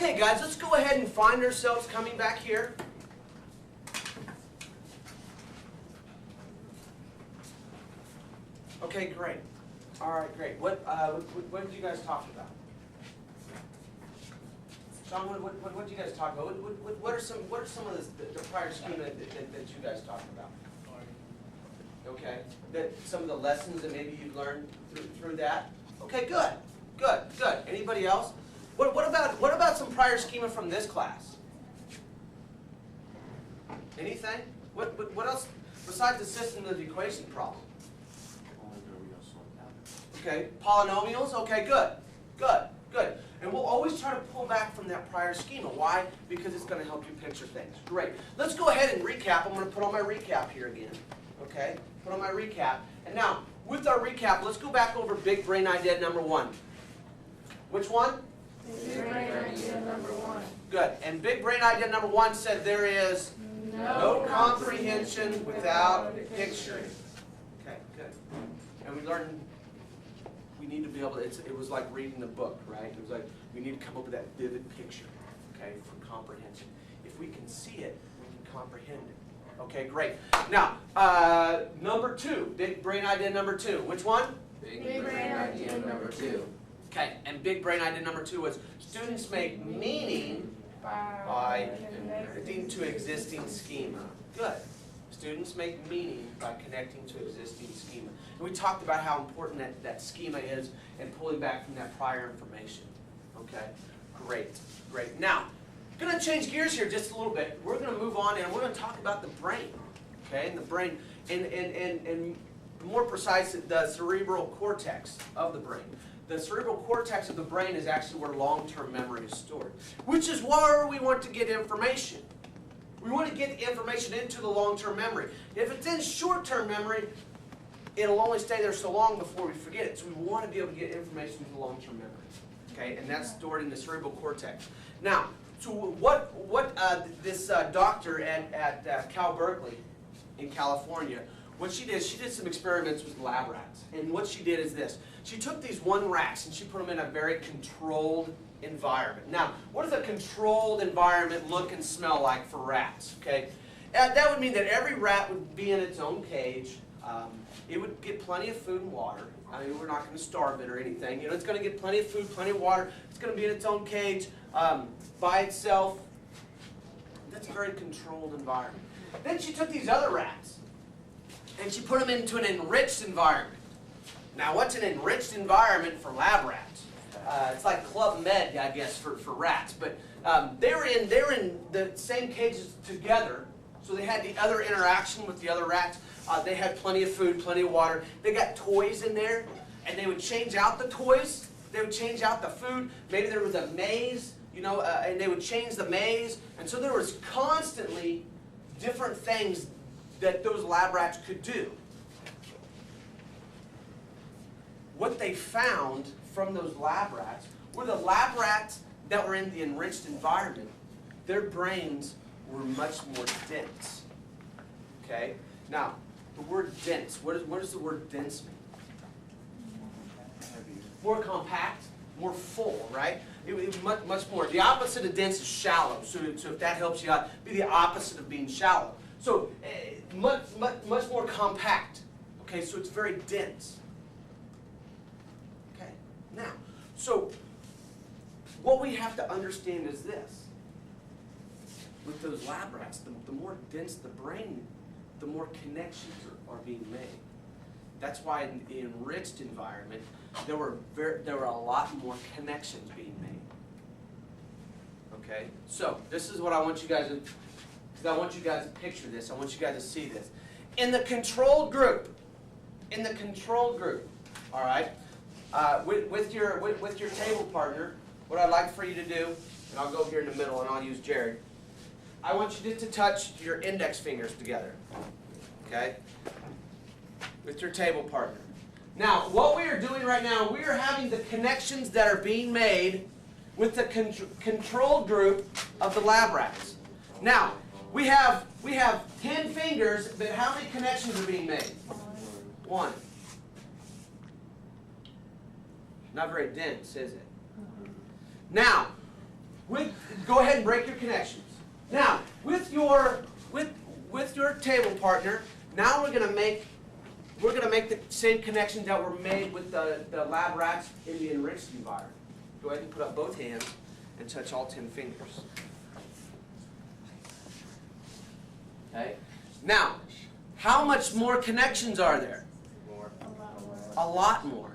Okay, guys, let's go ahead and find ourselves coming back here. Okay, great. All right, great. What did you guys talk about? Sean, what did you guys talk about? What are some of the prior schema that you guys talked about? Okay, that some of the lessons that maybe you've learned through that. Okay, good. Anybody else? What about some prior schema from this class? Anything? What else besides the system of the equation problem? Okay, polynomials. Okay, good. And we'll always try to pull back from that prior schema. Why? Because it's going to help you picture things. Great. Let's go ahead and recap. I'm going to put on my recap here again. Okay? Put on my recap. And now, with our recap, let's go back over big brain idea number 1. Which one? Big brain idea number 1. Good. And big brain idea number 1 said there is no comprehension without picturing. Okay, good. And we learned we need to be able to, it was like reading the book, right? It was like we need to come up with that vivid picture, okay, for comprehension. If we can see it, we can comprehend it. Okay, great. Now, number 2, big brain idea number 2. Which one? Big brain idea number 2. Okay, and big brain idea number 2 was students make meaning by connecting to existing schema. Good. Students make meaning by connecting to existing schema. And we talked about how important that schema is and pulling back from that prior information. Okay? Great. Now, I'm going to change gears here just a little bit. We're going to move on and we're going to talk about the brain. Okay? And the brain, and more precise, the cerebral cortex of the brain. The cerebral cortex of the brain is actually where long-term memory is stored, which is where we want to get information. We want to get the information into the long-term memory. If it's in short-term memory, it'll only stay there so long before we forget it. So we want to be able to get information into the long-term memory. Okay, and that's stored in the cerebral cortex. Now, so what this doctor at Cal Berkeley in California, what she did some experiments with lab rats. And what she did is this. She took these 1 rats and she put them in a very controlled environment. Now, what does a controlled environment look and smell like for rats? Okay, that would mean that every rat would be in its own cage. It would get plenty of food and water. I mean, we're not going to starve it or anything. You know, it's going to get plenty of food, plenty of water. It's going to be in its own cage by itself. That's a very controlled environment. Then she took these other rats and she put them into an enriched environment. Now, what's an enriched environment for lab rats? It's like Club Med, I guess, for rats. But they were in the same cages together, so they had the other interaction with the other rats. They had plenty of food, plenty of water. They got toys in there, and they would change out the toys. They would change out the food. Maybe there was a maze, you know, and they would change the maze. And so there was constantly different things that those lab rats could do. What they found from those lab rats were the lab rats that were in the enriched environment. Their brains were much more dense. Okay? Now, the word dense, what does the word dense mean? More compact, more full, right? It was much more. The opposite of dense is shallow. So if that helps you out, be the opposite of being shallow. So much more compact. Okay, so it's very dense. Okay, now, so what we have to understand is this. With those lab rats, the more dense the brain, the more connections are being made. That's why in the enriched environment, there were a lot more connections being made. Okay, so this is what I want you guys to, because I want you guys to picture this. I want you guys to see this. In the controlled group, all right, with your table partner, what I'd like for you to do, and I'll go here in the middle and I'll use Jared. I want you to touch your index fingers together, okay, with your table partner. Now, what we are doing right now, we are having the connections that are being made with the control group of the lab rats. Now, we have 10 fingers, but how many connections are being made? 1. Not very dense, is it? Now, Go ahead and break your connections. Now, with your table partner, now we're going to make the same connections that were made with the lab rats in the enriched environment. Go ahead and put up both hands and touch all 10 fingers. Okay. Now, how much more connections are there? More. A lot more.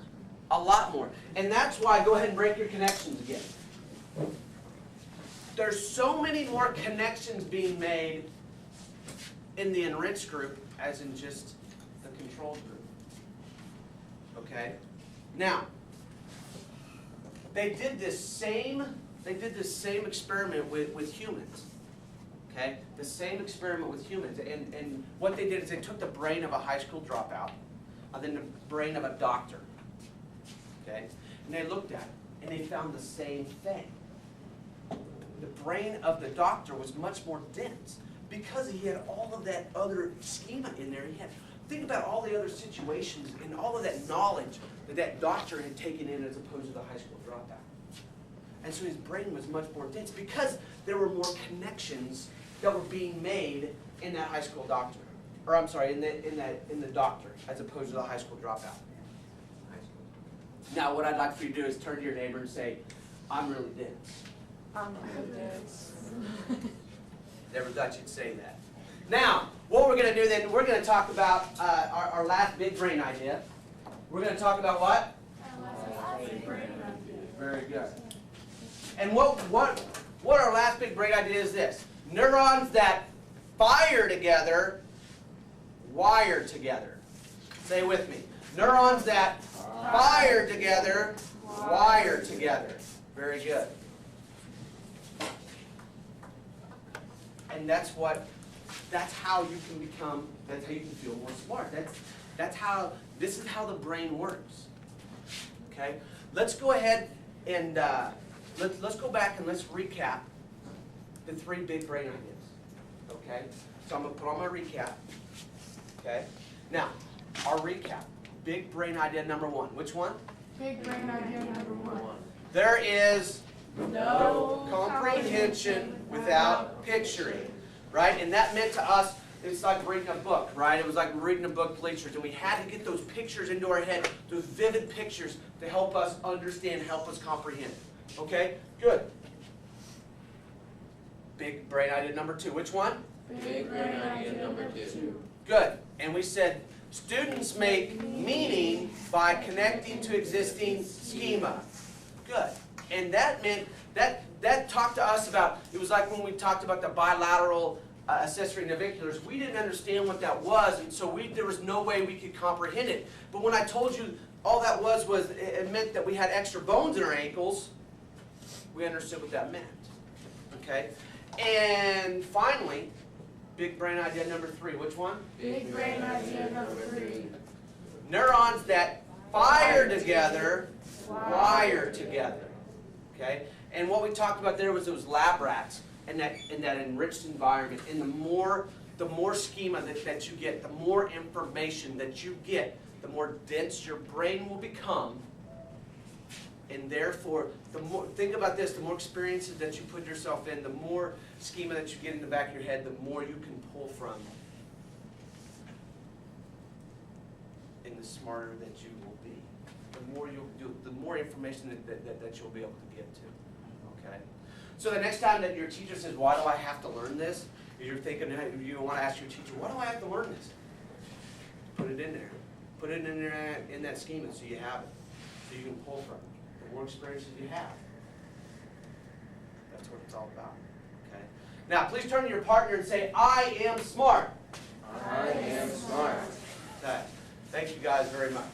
A lot more. And that's why, go ahead and break your connections again. There's so many more connections being made in the enriched group as in just the control group. Okay? Now, they did this same experiment with humans. Okay? The same experiment with humans. And what they did is they took the brain of a high school dropout and then the brain of a doctor. Okay? And they looked at it and they found the same thing. The brain of the doctor was much more dense because he had all of that other schema in there. Think about all the other situations and all of that knowledge that doctor had taken in as opposed to the high school dropout. And so his brain was much more dense because there were more connections that were being made in that high school doctor. Or I'm sorry, in the doctor as opposed to the high school dropout. Now what I'd like for you to do is turn to your neighbor and say, I'm really dense. Never thought you'd say that. Now, what we're going to do then, we're going to talk about our last big brain idea. We're going to talk about what? Very good. And what our last big brain idea is this. Neurons that fire together, wire together. Say with me. Neurons that fire together, wire together. Very good. And that's how you can feel more smart. This is how the brain works. Okay? Let's go ahead and let's go back and let's recap the 3 big brain ideas. Okay? So I'm going to put on my recap. Okay? Now, our recap. Big brain idea number 1. Which one? Big brain idea number 1. There is No comprehension without picturing, right? And that meant to us, it's like reading a book, right? It was like reading a book, bleachers, and we had to get those pictures into our head, those vivid pictures to help us understand, help us comprehend. Okay? Good. Big brain idea number 2. Which one? Big brain idea number 2. Good. And we said, students make meaning by connecting to existing schema. Good. And that meant, that talked to us about, it was like when we talked about the bilateral accessory naviculars. We didn't understand what that was, and so there was no way we could comprehend it. But when I told you all that was it meant that we had extra bones in our ankles, we understood what that meant. Okay? And finally, big brain idea number 3. Which one? Big brain idea number 3. Neurons that fire together, wire together. Okay? And what we talked about there was those lab rats and that enriched environment. And the more schema that you get, the more information that you get, the more dense your brain will become. And therefore, think about this, the more experiences that you put yourself in, the more schema that you get in the back of your head, the more you can pull from. And the smarter that you will be. The more information that you'll be able to get to. Okay? So the next time that your teacher says, why do I have to learn this? You're thinking, you want to ask your teacher, why do I have to learn this? Put it in there. Put it in there in that schema so you have it. So you can pull from it. The more experiences you have. That's what it's all about. Okay? Now, please turn to your partner and say, I am smart. I am smart. Okay. Thank you guys very much.